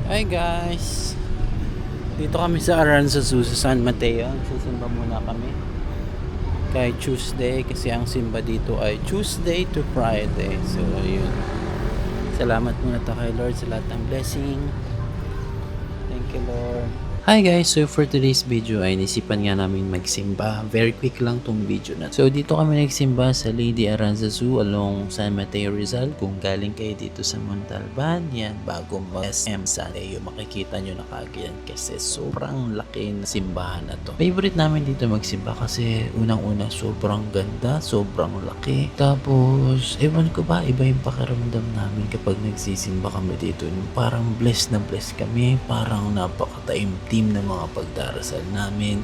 Hi guys! Dito kami sa Aranzazu sa San Mateo. Susimba muna kami. Kahit Tuesday kasi ang simba dito ay Tuesday to Friday. So yun. Salamat muna ta kay Lord sa lahat ng blessing. Thank you Lord. Hi guys! So for today's video ay nisipan nga namin magsimba. Very quick lang tong video na. So dito kami nagsimba sa Lady Aranzazu along San Mateo Rizal. Kung galing kayo dito sa Montalban, yan bago SM San Mateo, makikita nyo na kagad kasi sobrang laki na simbahan na to. Favorite namin dito magsimba kasi unang-una sobrang ganda, sobrang laki. Tapos ewan ko ba, iba yung pakiramdam namin kapag nagsisimba kami dito. Parang blessed na blessed kami, parang napakataimtim ng mga pagdarasal namin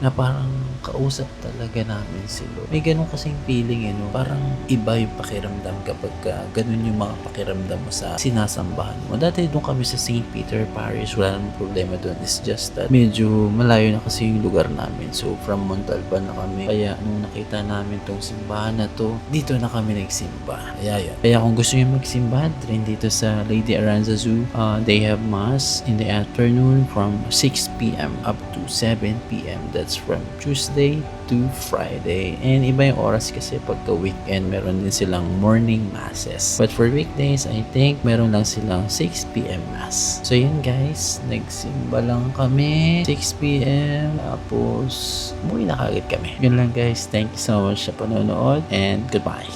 na parang kausap talaga namin si Lord. May ganun kasing feeling no? Parang iba yung pakiramdam kapag ganun yung mga pakiramdam mo sa sinasambahan mo. Dati doon kami sa St. Peter Parish, wala namang problema doon. It's just that medyo malayo na kasi yung lugar namin. So from Montalban na kami. Kaya nung nakita namin tong simbahan na to, dito na kami nagsimba. Kaya kung gusto nyo magsimba, train dito sa Lady Aranzazu. They have mass in the afternoon from 6 p.m. up to 7 p.m. That's from Tuesday to Friday. And iba yung oras kasi pagka weekend, meron din silang morning masses. But for weekdays, I think meron lang silang 6 p.m. mass. So yun guys, nagsimba lang kami 6 p.m. Tapos umuwi na kagad kami. Yun lang guys. Thank you so much sa panonood and goodbye.